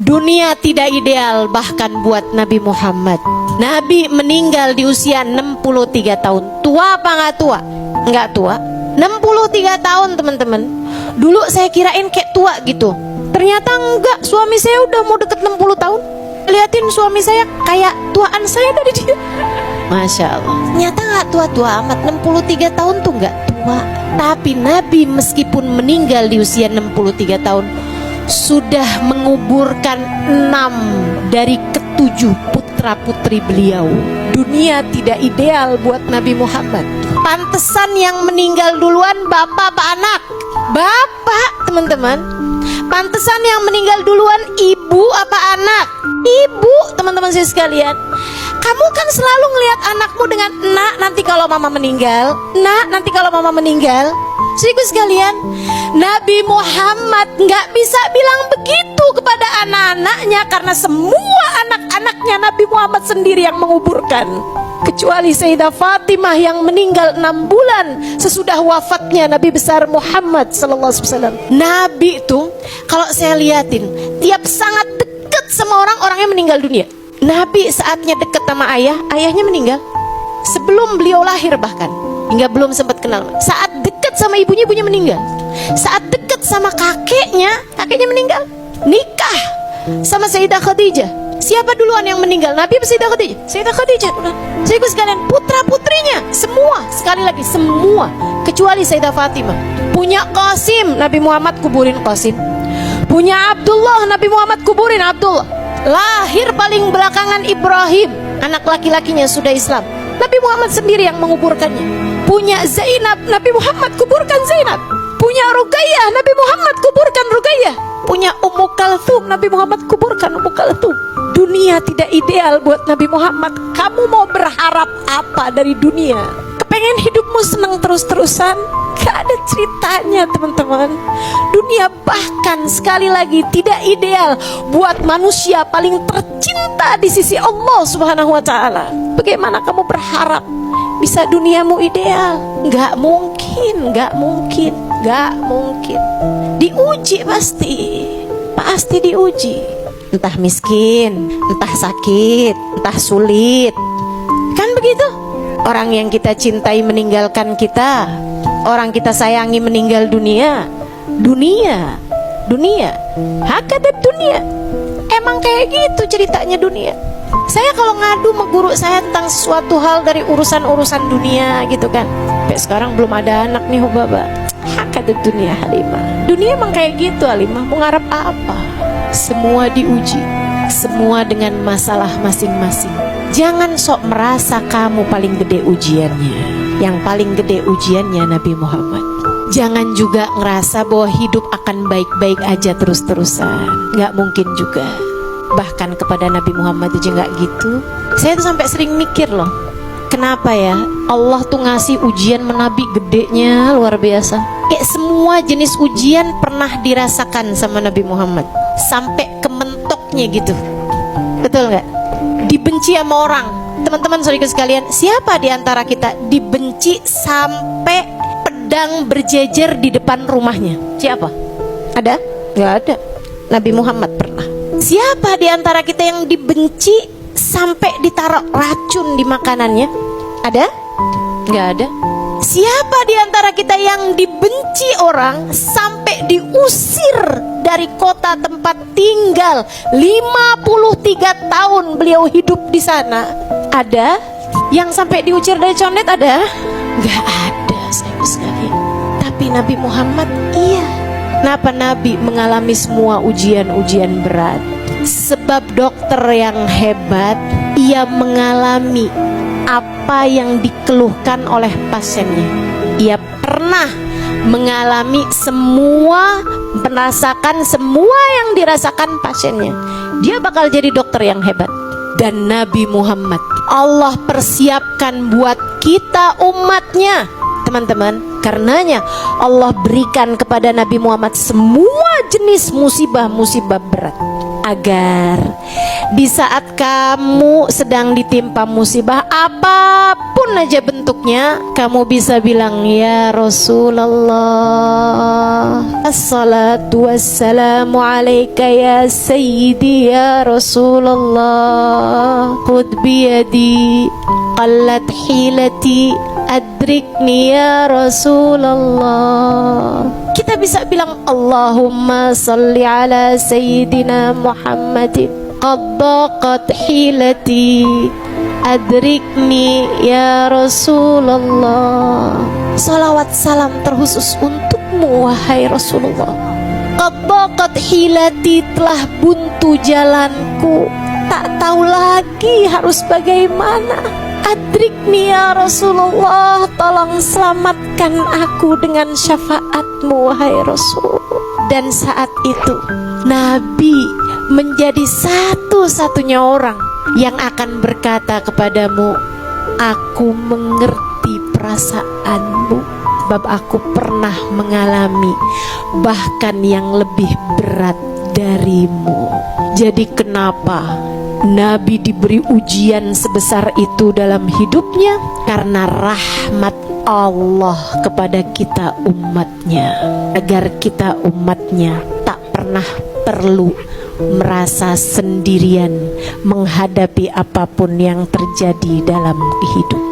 Dunia tidak ideal bahkan buat Nabi Muhammad. Nabi meninggal di usia 63 tahun. Tua apa nggak tua? Nggak tua. 63 tahun teman-teman. Dulu saya kirain kayak tua gitu. Ternyata enggak, suami saya udah mau deket 60 tahun. Liatin suami saya kayak tuaan saya dari dia. Masya Allah. Ternyata nggak tua-tua amat. 63 tahun tuh nggak tua. Tapi Nabi meskipun meninggal di usia 63 tahun, sudah menguburkan 6 dari ke-7 putra putri beliau. Dunia tidak ideal buat Nabi Muhammad. Pantesan yang meninggal duluan bapak apa anak? Bapak, teman-teman. Pantesan yang meninggal duluan ibu apa anak? Ibu, teman-teman saya sekalian. Kamu kan selalu ngelihat anakmu dengan nak nanti kalau mama meninggal, nak nanti kalau mama meninggal. Saudaraku sekalian, Nabi Muhammad nggak bisa bilang begitu kepada anak-anaknya karena semua anak-anaknya Nabi Muhammad sendiri yang menguburkan. Kecuali Sayyidah Fatimah yang meninggal 6 bulan sesudah wafatnya Nabi besar Muhammad SAW. Nabi itu kalau saya liatin tiap sangat dekat sama orangnya meninggal dunia. Nabi saatnya dekat sama ayahnya meninggal sebelum beliau lahir, bahkan hingga belum sempat kenal. Saat dekat sama ibunya meninggal. Saat dekat sama kakeknya meninggal. Nikah sama Sayyidah Khadijah, siapa duluan yang meninggal? Nabi atau Sayyidah Khadijah? Sayyidah Khadijah. Saya ikut sekalian, putra-putrinya semua, sekali lagi semua, kecuali Sayyidah Fatimah. Punya Qasim, Nabi Muhammad kuburin Qasim. Punya Abdullah, Nabi Muhammad kuburin Abdullah. Lahir paling belakangan Ibrahim, anak laki-lakinya sudah Islam. Nabi Muhammad sendiri yang menguburkannya. Punya Zainab, Nabi Muhammad kuburkan Zainab. Punya Ruqayyah, Nabi Muhammad kuburkan Ruqayyah. Punya Ummu Kalthum, Nabi Muhammad kuburkan Ummu Kalthum. Dunia tidak ideal buat Nabi Muhammad. Kamu mau berharap apa dari dunia? Kepengen hidupmu senang terus-terusan? Gak ada ceritanya, teman-teman. Dunia bahkan sekali lagi tidak ideal buat manusia paling tercinta di sisi Allah Subhanahu wa ta'ala. Bagaimana kamu berharap bisa duniamu ideal? Gak mungkin, gak mungkin, gak mungkin. Diuji pasti diuji. Entah miskin, entah sakit, entah sulit. Kan begitu? Orang yang kita cintai meninggalkan kita, orang kita sayangi meninggal dunia. Hakadat dunia. Emang kayak gitu ceritanya dunia. Saya kalau ngadu sama guru saya tentang suatu hal dari urusan-urusan dunia gitu kan, sampai sekarang belum ada anak nih Hubaba. Hakadat dunia Halimah. Dunia emang kayak gitu Halimah. Mau ngarep apa? Semua diuji, semua dengan masalah masing-masing. Jangan sok merasa kamu paling gede ujiannya. Yang paling gede ujiannya Nabi Muhammad. Jangan juga ngerasa bahwa hidup akan baik-baik aja terus-terusan. Gak mungkin juga. Bahkan kepada Nabi Muhammad aja gak gitu. Saya tuh sampai sering mikir loh, kenapa ya Allah tuh ngasih ujian menabi gedenya luar biasa. Kayak semua jenis ujian pernah dirasakan sama Nabi Muhammad, sampai ke mentoknya gitu. Betul gak? Dibenci sama orang. Teman-teman saudara sekalian, siapa di antara kita dibenci sampai pedang berjejer di depan rumahnya? Siapa? Ada? Gak ada. Nabi Muhammad pernah. Siapa di antara kita yang dibenci sampai ditaruh racun di makanannya? Ada? Gak ada. Siapa di antara kita yang dibenci orang sampai diusir dari kota tempat tinggal? 53 tahun beliau hidup di sana. Ada? Yang sampai diucir dari condet ada? Gak ada, sayang sekalian. Tapi Nabi Muhammad iya. Kenapa Nabi mengalami semua ujian-ujian berat? Sebab dokter yang hebat, ia mengalami apa yang dikeluhkan oleh pasiennya. Ia pernah mengalami semua, merasakan semua yang dirasakan pasiennya. Dia bakal jadi dokter yang hebat. Dan Nabi Muhammad Allah persiapkan buat kita umatnya, teman-teman. Karenanya Allah berikan kepada Nabi Muhammad semua jenis musibah-musibah berat. agar di saat kamu sedang ditimpa musibah apapun aja bentuknya, kamu bisa bilang, ya Rasulullah, assalatu wassalamu alaika ya sayyidi ya Rasulullah, khudh biyadi qallat hilati adrikni ya Rasulullah. Kita bisa bilang, Allahumma salli ala sayyidina Muhammadin qad daqat hilati adrikni ya Rasulullah. Salawat salam terkhusus untukmu wahai Rasulullah. Qad daqat hilati, telah buntu jalanku, tak tahu lagi harus bagaimana. Adrikni ya Rasulullah, tolong selamatkan aku dengan syafaatmu wahai Rasul. Dan saat itu Nabi menjadi satu-satunya orang yang akan berkata kepadamu, aku mengerti perasaanmu, sebab aku pernah mengalami bahkan yang lebih berat darimu. Jadi kenapa Nabi diberi ujian sebesar itu dalam hidupnya? Karena rahmat Allah kepada kita umatnya, agar kita umatnya tak pernah perlu merasa sendirian menghadapi apapun yang terjadi dalam hidup.